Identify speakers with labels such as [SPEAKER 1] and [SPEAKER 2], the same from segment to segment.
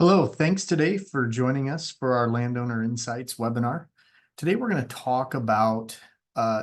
[SPEAKER 1] Hello, thanks today for joining us for our Landowner Insights webinar. Today we're going to talk about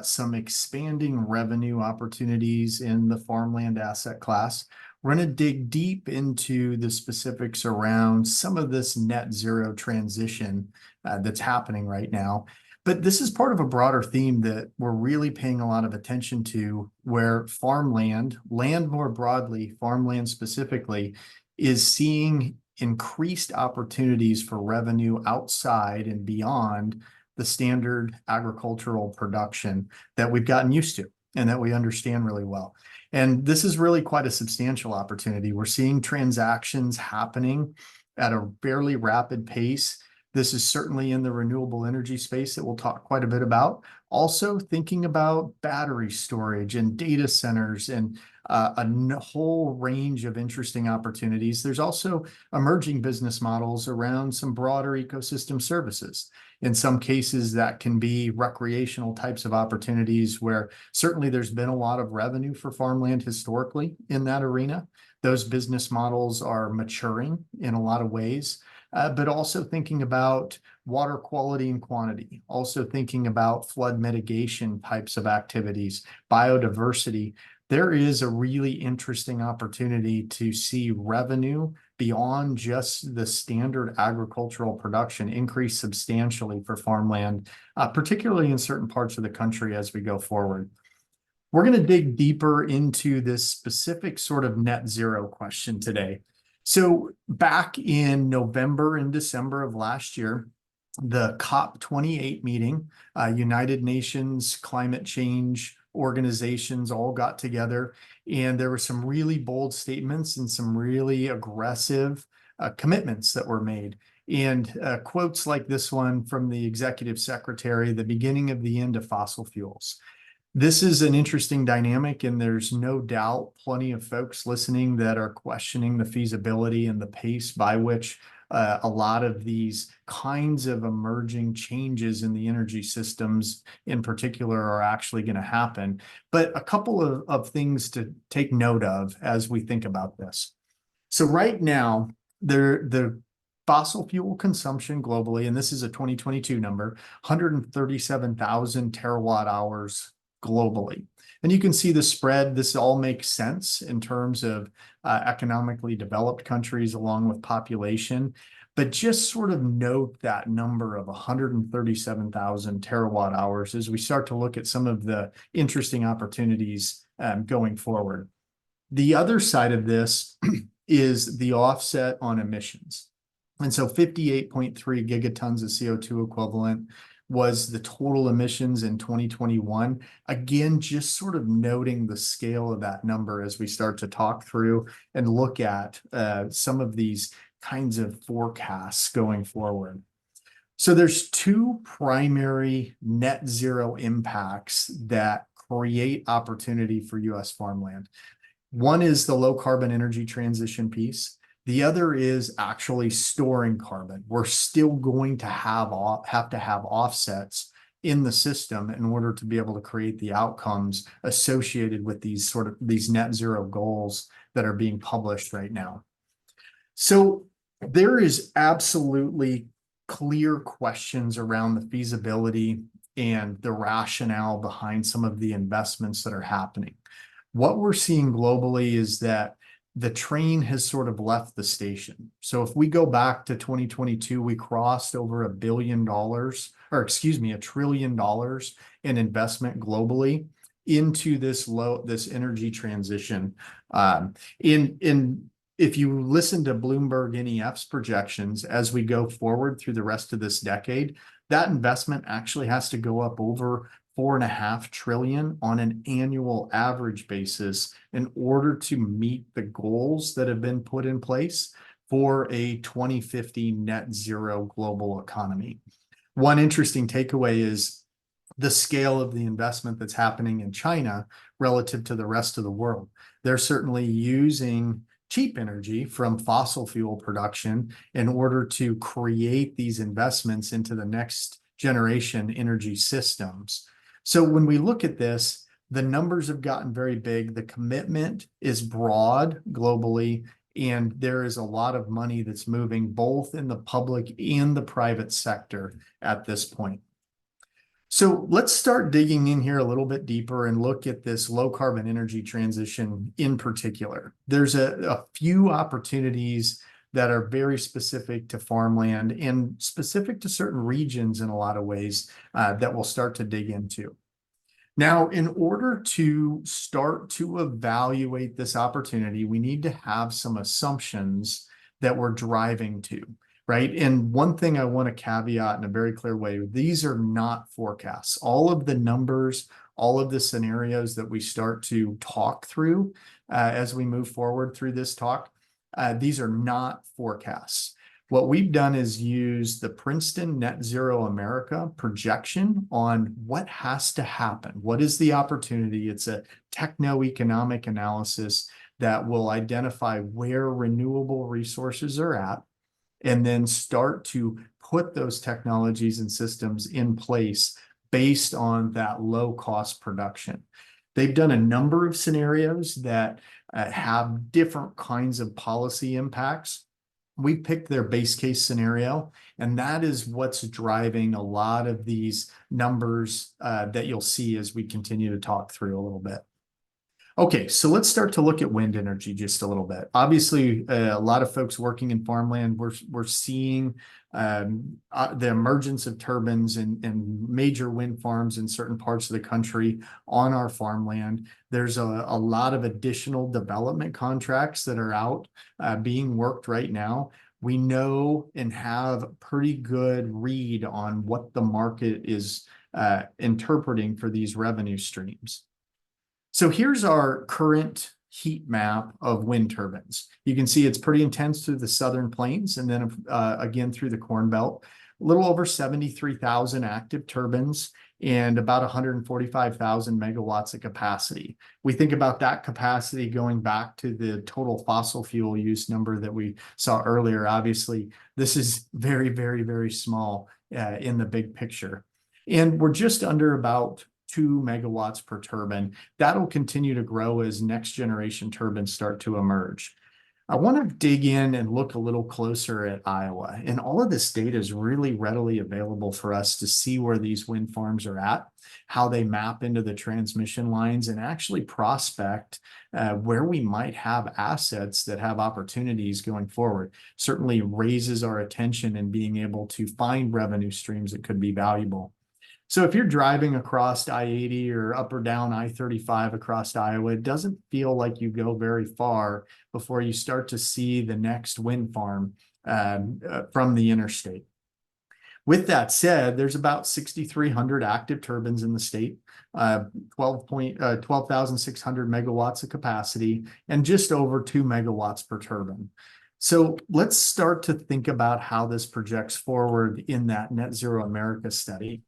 [SPEAKER 1] some expanding revenue opportunities in the farmland asset class. We're going to dig deep into the specifics around some of this net zero transition that's happening right now. But this is part of a broader theme that we're really paying a lot of attention to, where farmland, land more broadly, farmland specifically, is seeing increased opportunities for revenue outside and beyond the standard agricultural production that we've gotten used to and that we understand really well. And this is really quite a substantial opportunity. We're seeing transactions happening at a fairly rapid pace. This is certainly in the renewable energy space that we'll talk quite a bit about. Also thinking about battery storage and data centers and a whole range of interesting opportunities. There's also emerging business models around some broader ecosystem services. In some cases, that can be recreational types of opportunities where certainly there's been a lot of revenue for farmland historically in that arena. Those business models are maturing in a lot of ways. But also thinking about water quality and quantity, also thinking about flood mitigation types of activities, biodiversity. There is a really interesting opportunity to see revenue beyond just the standard agricultural production increase substantially for farmland, particularly in certain parts of the country as we go forward. We're going to dig deeper into this specific sort of net zero question today. So back in November and December of last year, the COP28 meeting, United Nations climate change organizations all got together, and there were some really bold statements and some really aggressive commitments that were made. And quotes like this one from the executive secretary, the beginning of the end of fossil fuels. This is an interesting dynamic, and there's no doubt plenty of folks listening that are questioning the feasibility and the pace by which a lot of these kinds of emerging changes in the energy systems in particular are actually going to happen. But a couple of things to take note of as we think about this. So right now, the fossil fuel consumption globally, and this is a 2022 number, 137,000 terawatt hours globally. And you can see the spread. This all makes sense in terms of economically developed countries along with population. But just sort of note that number of 137,000 terawatt hours as we start to look at some of the interesting opportunities going forward. The other side of this is the offset on emissions. And so 58.3 gigatons of CO2 equivalent was the total emissions in 2021. Again, just sort of noting the scale of that number as we start to talk through and look at some of these kinds of forecasts going forward. So there's two primary net zero impacts that create opportunity for US farmland. One is the low carbon energy transition piece. The other is actually storing carbon. We're still going to have offsets in the system in order to be able to create the outcomes associated with these net zero goals that are being published right now. So there is absolutely clear questions around the feasibility and the rationale behind some of the investments that are happening. What we're seeing globally is that the train has sort of left the station. So if we go back to 2022, we crossed over $1 billion, $1 trillion in investment globally into this energy transition. If you listen to Bloomberg NEF's projections as we go forward through the rest of this decade, that investment actually has to go up over $4.5 trillion on an annual average basis in order to meet the goals that have been put in place for a 2050 net zero global economy. One interesting takeaway is the scale of the investment that's happening in China relative to the rest of the world. They're certainly using cheap energy from fossil fuel production in order to create these investments into the next generation energy systems. So when we look at this, the numbers have gotten very big. The commitment is broad globally, And there is a lot of money that's moving both in the public and the private sector at this point. So let's start digging in here a little bit deeper and look at this low carbon energy transition in particular. There's a few opportunities that are very specific to farmland and specific to certain regions in a lot of ways that we'll start to dig into. Now, in order to start to evaluate this opportunity, we need to have some assumptions that we're driving to, right? And one thing I want to caveat in a very clear way, these are not forecasts. All of the numbers, all of the scenarios that we start to talk through as we move forward through this talk, these are not forecasts. What we've done is use the Princeton Net Zero America projection on what has to happen. What is the opportunity? It's a techno-economic analysis that will identify where renewable resources are at and then start to put those technologies and systems in place based on that low-cost production. They've done a number of scenarios that have different kinds of policy impacts. We picked their base case scenario, and that is what's driving a lot of these numbers that you'll see as we continue to talk through a little bit. Okay, so let's start to look at wind energy just a little bit. Obviously, a lot of folks working in farmland, we're seeing the emergence of turbines and major wind farms in certain parts of the country on our farmland. There's a lot of additional development contracts that are out being worked right now. We know and have a pretty good read on what the market is interpreting for these revenue streams. So here's our current heat map of wind turbines. You can see it's pretty intense through the southern plains and then again through the Corn Belt. A little over 73,000 active turbines and about 145,000 megawatts of capacity. We think about that capacity going back to the total fossil fuel use number that we saw earlier. Obviously, this is very, very, very small in the big picture. And we're just under about 2 megawatts per turbine. That'll continue to grow as next generation turbines start to emerge. I want to dig in and look a little closer at Iowa. And all of this data is really readily available for us to see where these wind farms are at, how they map into the transmission lines, and actually prospect where we might have assets that have opportunities going forward. Certainly raises our attention in being able to find revenue streams that could be valuable. So if you're driving across I-80 or up or down I-35 across Iowa, it doesn't feel like you go very far before you start to see the next wind farm from the interstate. With that said, there's about 6,300 active turbines in the state, 12,600 megawatts of capacity, and just over 2 megawatts per turbine. So let's start to think about how this projects forward in that Net Zero America study.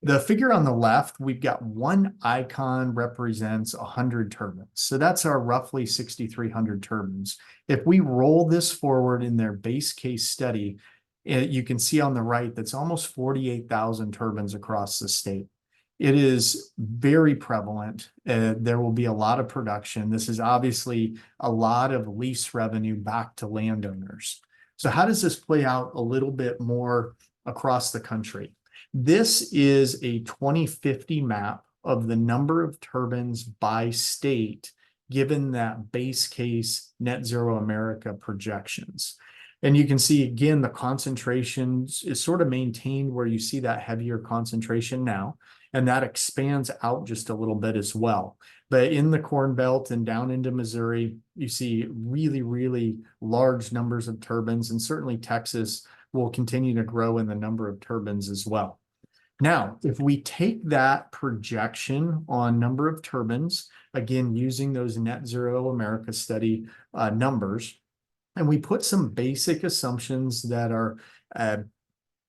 [SPEAKER 1] The figure on the left, we've got one icon represents 100 turbines. So that's our roughly 6,300 turbines. If we roll this forward in their base case study, you can see on the right, that's almost 48,000 turbines across the state. It is very prevalent. There will be a lot of production. This is obviously a lot of lease revenue back to landowners. So how does this play out a little bit more across the country? This is a 2050 map of the number of turbines by state, given that base case Net Zero America projections. And you can see, again, the concentration is sort of maintained where you see that heavier concentration now, and that expands out just a little bit as well. But in the Corn Belt and down into Missouri, you see really, really large numbers of turbines, and certainly Texas will continue to grow in the number of turbines as well. Now, if we take that projection on number of turbines, again, using those Net Zero America study numbers, and we put some basic assumptions that are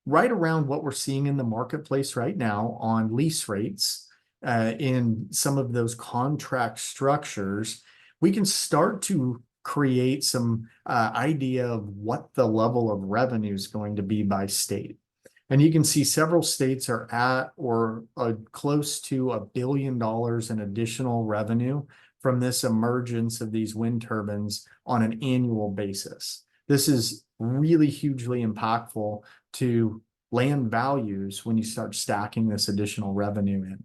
[SPEAKER 1] right around what we're seeing in the marketplace right now on lease rates in some of those contract structures, we can start to create some idea of what the level of revenue is going to be by state. And you can see several states are at or close to $1 billion in additional revenue from this emergence of these wind turbines on an annual basis. This is really hugely impactful to land values when you start stacking this additional revenue in.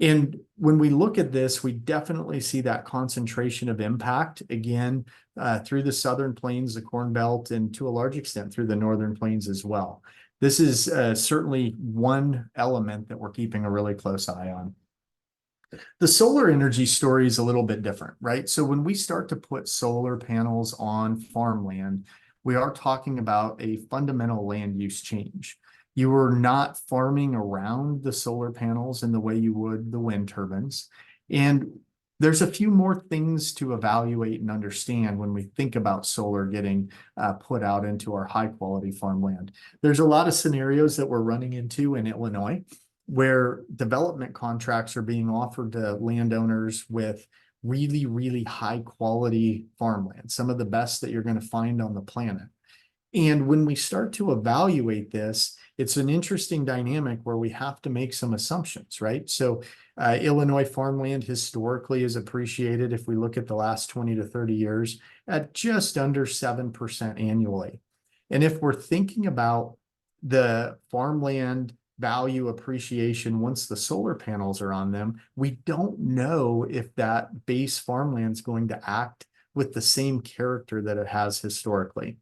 [SPEAKER 1] And when we look at this, we definitely see that concentration of impact again through the southern plains, the Corn Belt, and to a large extent through the northern plains as well. This is certainly one element that we're keeping a really close eye on. The solar energy story is a little bit different, right? So when we start to put solar panels on farmland, we are talking about a fundamental land use change. You are not farming around the solar panels in the way you would the wind turbines. And there's a few more things to evaluate and understand when we think about solar getting put out into our high quality farmland. There's a lot of scenarios that we're running into in Illinois where development contracts are being offered to landowners with really, really high quality farmland, some of the best that you're going to find on the planet. And when we start to evaluate this, it's an interesting dynamic where we have to make some assumptions, right? So Illinois farmland historically is appreciated, if we look at the last 20 to 30 years, at just under 7% annually. And if we're thinking about the farmland value appreciation once the solar panels are on them, we don't know if that base farmland is going to act with the same character that it has historically.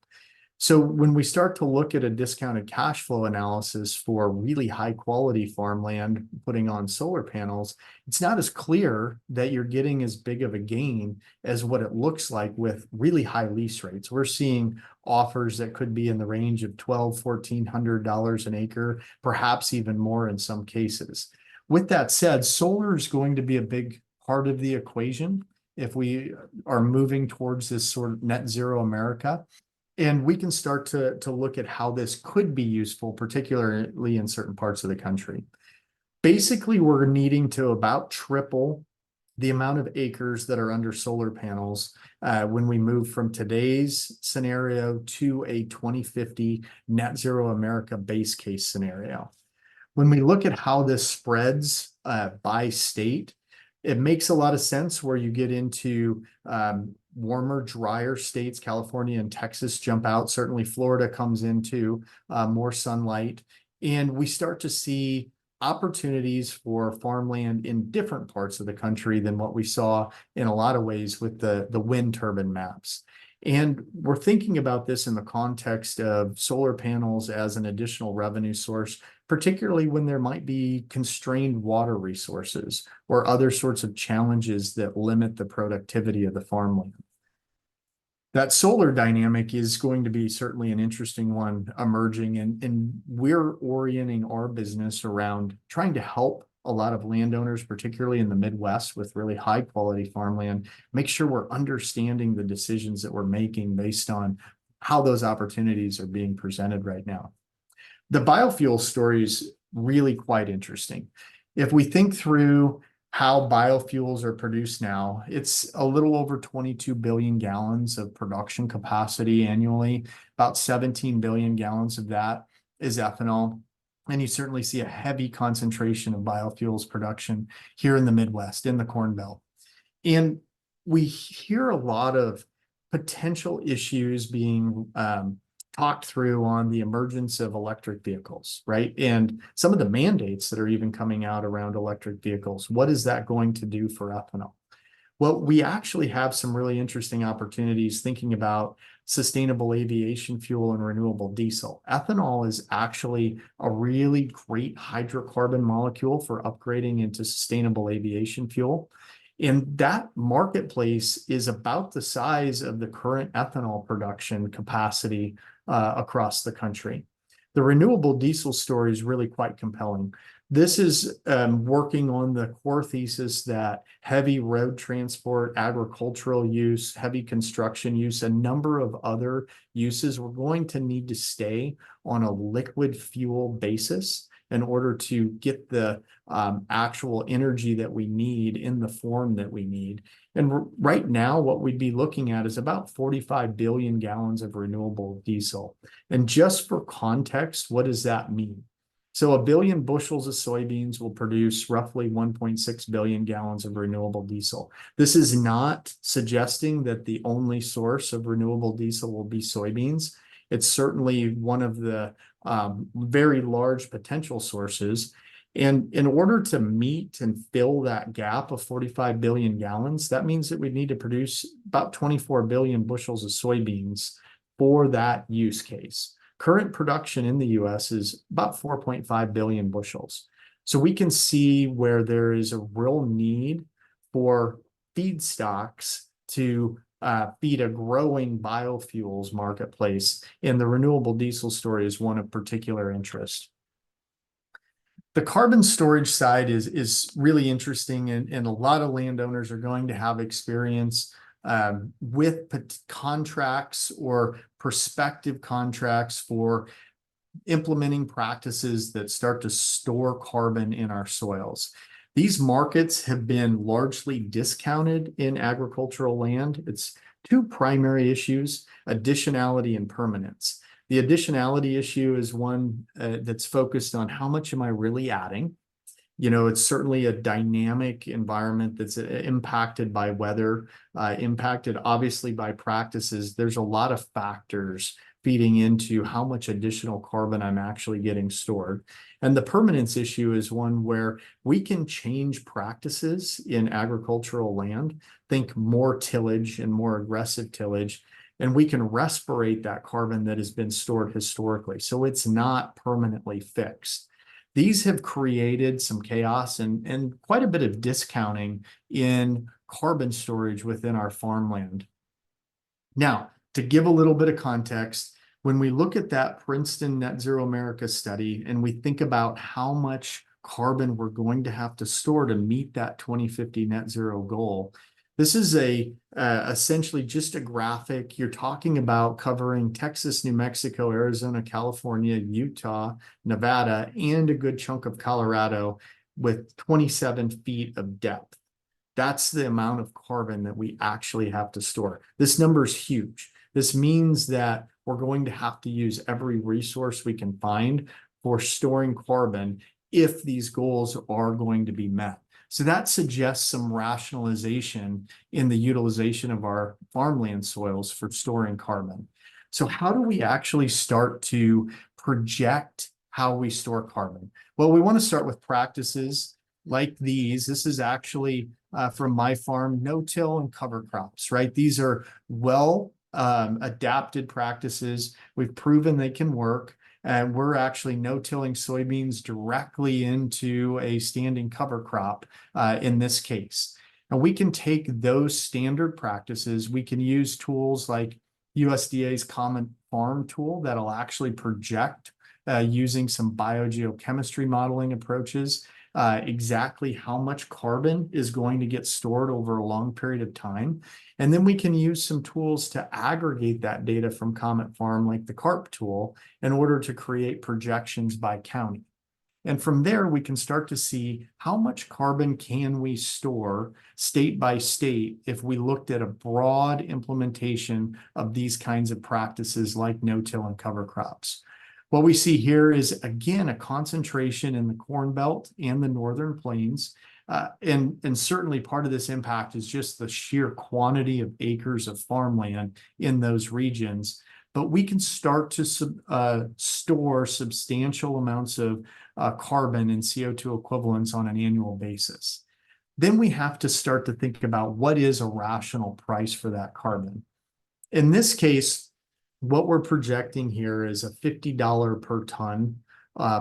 [SPEAKER 1] So when we start to look at a discounted cash flow analysis for really high quality farmland putting on solar panels, it's not as clear that you're getting as big of a gain as what it looks like with really high lease rates. We're seeing offers that could be in the range of $1,200, $1,400 an acre, perhaps even more in some cases. With that said, solar is going to be a big part of the equation if we are moving towards this sort of net zero America. And we can start to look at how this could be useful, particularly in certain parts of the country. Basically, we're needing to about triple the amount of acres that are under solar panels when we move from today's scenario to a 2050 net zero America base case scenario. When we look at how this spreads by state, it makes a lot of sense where you get into warmer, drier states. California and Texas jump out. Certainly Florida comes into more sunlight. And we start to see opportunities for farmland in different parts of the country than what we saw in a lot of ways with the wind turbine maps. And we're thinking about this in the context of solar panels as an additional revenue source, particularly when there might be constrained water resources or other sorts of challenges that limit the productivity of the farmland. That solar dynamic is going to be certainly an interesting one emerging, and we're orienting our business around trying to help a lot of landowners, particularly in the Midwest with really high quality farmland, make sure we're understanding the decisions that we're making based on how those opportunities are being presented right now. The biofuel story is really quite interesting. If we think through how biofuels are produced now, it's a little over 22 billion gallons of production capacity annually. About 17 billion gallons of that is ethanol. And you certainly see a heavy concentration of biofuels production here in the Midwest, in the Corn Belt. And we hear a lot of potential issues being talked through on the emergence of electric vehicles, right? And some of the mandates that are even coming out around electric vehicles. What is that going to do for ethanol? Well, we actually have some really interesting opportunities thinking about sustainable aviation fuel and renewable diesel. Ethanol is actually a really great hydrocarbon molecule for upgrading into sustainable aviation fuel. And that marketplace is about the size of the current ethanol production capacity across the country. The renewable diesel story is really quite compelling. This is working on the core thesis that heavy road transport, agricultural use, heavy construction use, a number of other uses, we're going to need to stay on a liquid fuel basis in order to get the actual energy that we need in the form that we need. And right now, what we'd be looking at is about 45 billion gallons of renewable diesel. And just for context, what does that mean? So a billion bushels of soybeans will produce roughly 1.6 billion gallons of renewable diesel. This is not suggesting that the only source of renewable diesel will be soybeans. It's certainly one of the very large potential sources. And in order to meet and fill that gap of 45 billion gallons, that means that we need to produce about 24 billion bushels of soybeans for that use case. Current production in the US is about 4.5 billion bushels. So we can see where there is a real need for feedstocks to feed a growing biofuels marketplace. And the renewable diesel story is one of particular interest. The carbon storage side is really interesting, and a lot of landowners are going to have experience with contracts or prospective contracts for implementing practices that start to store carbon in our soils. These markets have been largely discounted in agricultural land. It's two primary issues: additionality and permanence. The additionality issue is one that's focused on how much am I really adding? You know, it's certainly a dynamic environment that's impacted by weather, impacted obviously by practices. There's a lot of factors feeding into how much additional carbon I'm actually getting stored. And the permanence issue is one where we can change practices in agricultural land, think more tillage and more aggressive tillage, and we can respirate that carbon that has been stored historically. So it's not permanently fixed. These have created some chaos and quite a bit of discounting in carbon storage within our farmland. Now, to give a little bit of context, when we look at that Princeton Net Zero America study and we think about how much carbon we're going to have to store to meet that 2050 net zero goal, this is essentially just a graphic. You're talking about covering Texas, New Mexico, Arizona, California, Utah, Nevada, and a good chunk of Colorado with 27 feet of depth. That's the amount of carbon that we actually have to store. This number is huge. This means that we're going to have to use every resource we can find for storing carbon if these goals are going to be met. So that suggests some rationalization in the utilization of our farmland soils for storing carbon. So how do we actually start to project how we store carbon? Well, we want to start with practices like these. This is actually from my farm, no-till and cover crops, right? These are well adapted practices. We've proven they can work. And we're actually no-tilling soybeans directly into a standing cover crop in this case. And we can take those standard practices. We can use tools like USDA's Common Farm tool that'll actually project using some biogeochemistry modeling approaches exactly how much carbon is going to get stored over a long period of time. And then we can use some tools to aggregate that data from Comet Farm, like the CARP tool, in order to create projections by county. And from there, we can start to see how much carbon can we store state by state if we looked at a broad implementation of these kinds of practices like no-till and cover crops. What we see here is, again, a concentration in the Corn Belt and the Northern Plains. And certainly part of this impact is just the sheer quantity of acres of farmland in those regions. But we can start to store substantial amounts of carbon and CO2 equivalents on an annual basis. Then we have to start to think about what is a rational price for that carbon. In this case, what we're projecting here is a $50 per ton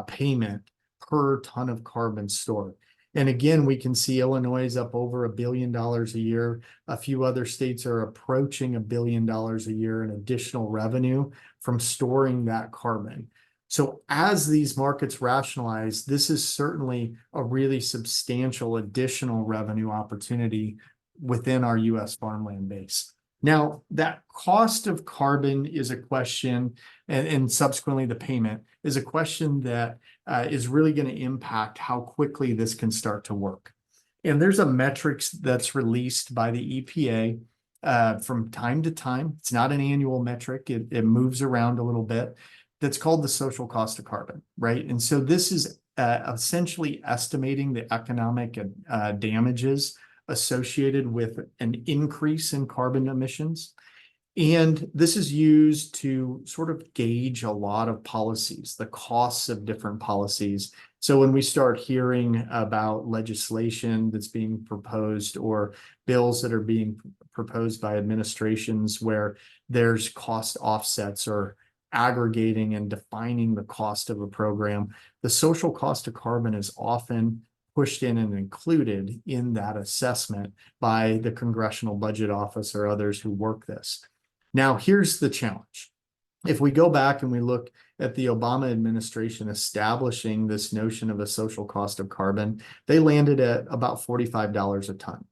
[SPEAKER 1] payment per ton of carbon stored. And again, we can see Illinois is up over $1 billion a year. A few other states are approaching $1 billion a year in additional revenue from storing that carbon. So as these markets rationalize, this is certainly a really substantial additional revenue opportunity within our US farmland base. Now, that cost of carbon is a question, and subsequently the payment is a question that is really going to impact how quickly this can start to work. And there's a metrics that's released by the EPA from time to time. It's not an annual metric. It moves around a little bit. that's called the social cost of carbon, right? And so this is essentially estimating the economic damages associated with an increase in carbon emissions. And this is used to sort of gauge a lot of policies, the costs of different policies. So when we start hearing about legislation that's being proposed or bills that are being proposed by administrations where there's cost offsets or aggregating and defining the cost of a program, the social cost of carbon is often pushed in and included in that assessment by the Congressional Budget Office or others who work this. Now, here's the challenge. If we go back and we look at the Obama administration establishing this notion of a social cost of carbon, they landed at about $45 a ton.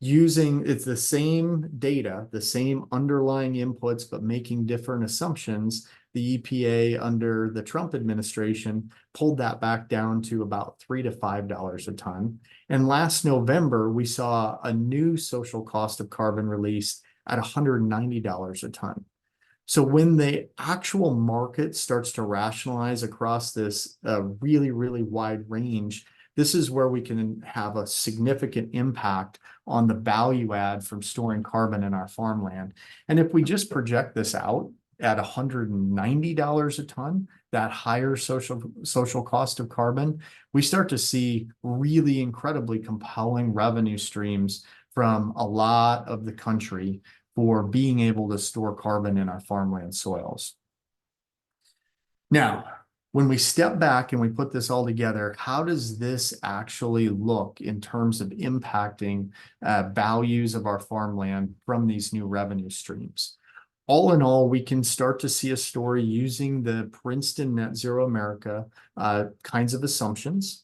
[SPEAKER 1] It's the same data, the same underlying inputs, but making different assumptions. The EPA under the Trump administration pulled that back down to about $3 to $5 a ton. And last November, we saw a new social cost of carbon released at $190 a ton. So when the actual market starts to rationalize across this really, really wide range, this is where we can have a significant impact on the value add from storing carbon in our farmland. And if we just project this out at $190 a ton, that higher social cost of carbon, we start to see really incredibly compelling revenue streams from a lot of the country for being able to store carbon in our farmland soils. Now, when we step back and we put this all together, how does this actually look in terms of impacting values of our farmland from these new revenue streams? All in all, we can start to see a story using the Princeton Net Zero America kinds of assumptions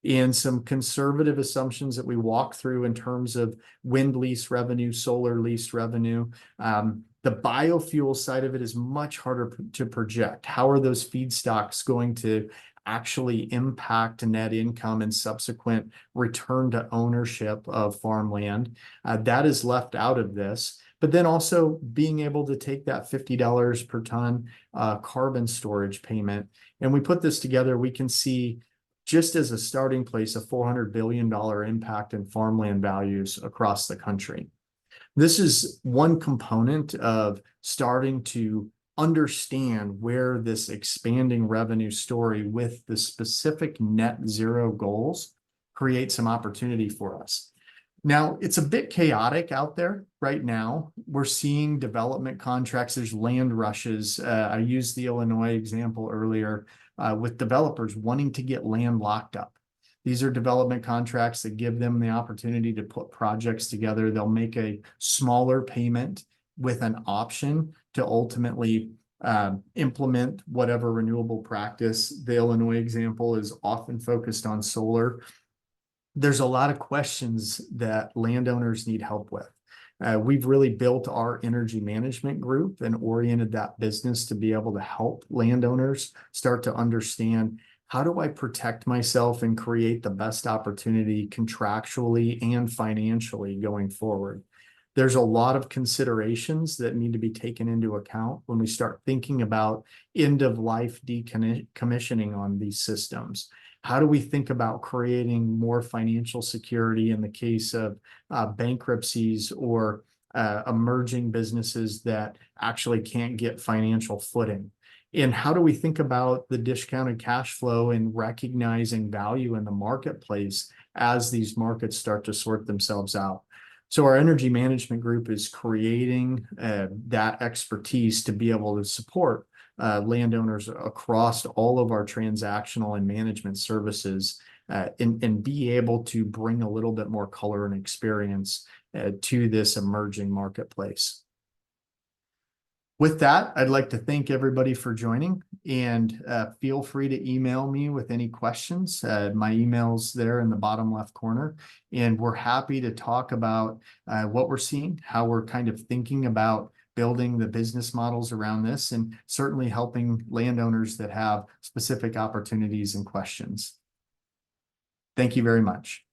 [SPEAKER 1] and some conservative assumptions that we walk through in terms of wind lease revenue, solar lease revenue. The biofuel side of it is much harder to project. How are those feedstocks going to actually impact net income and subsequent return to ownership of farmland? That is left out of this. But then also being able to take that $50 per ton carbon storage payment. And we put this together, we can see just as a starting place, a $400 billion impact in farmland values across the country. This is one component of starting to understand where this expanding revenue story with the specific net zero goals create some opportunity for us. Now, it's a bit chaotic out there right now. We're seeing development contracts. There's land rushes. I used the Illinois example earlier with developers wanting to get land locked up. These are development contracts that give them the opportunity to put projects together. They'll make a smaller payment with an option to ultimately implement whatever renewable practice. The Illinois example is often focused on solar. There's a lot of questions that landowners need help with. We've really built our energy management group and oriented that business to be able to help landowners start to understand, how do I protect myself and create the best opportunity contractually and financially going forward? There's a lot of considerations that need to be taken into account when we start thinking about end-of-life decommissioning on these systems. How do we think about creating more financial security in the case of bankruptcies or emerging businesses that actually can't get financial footing? And how do we think about the discounted cash flow and recognizing value in the marketplace as these markets start to sort themselves out? So our energy management group is creating that expertise to be able to support landowners across all of our transactional and management services and be able to bring a little bit more color and experience to this emerging marketplace. With that, I'd like to thank everybody for joining, and feel free to email me with any questions. My email's there in the bottom left corner, and we're happy to talk about what we're seeing, how we're kind of thinking about building the business models around this, and certainly helping landowners that have specific opportunities and questions. Thank you very much.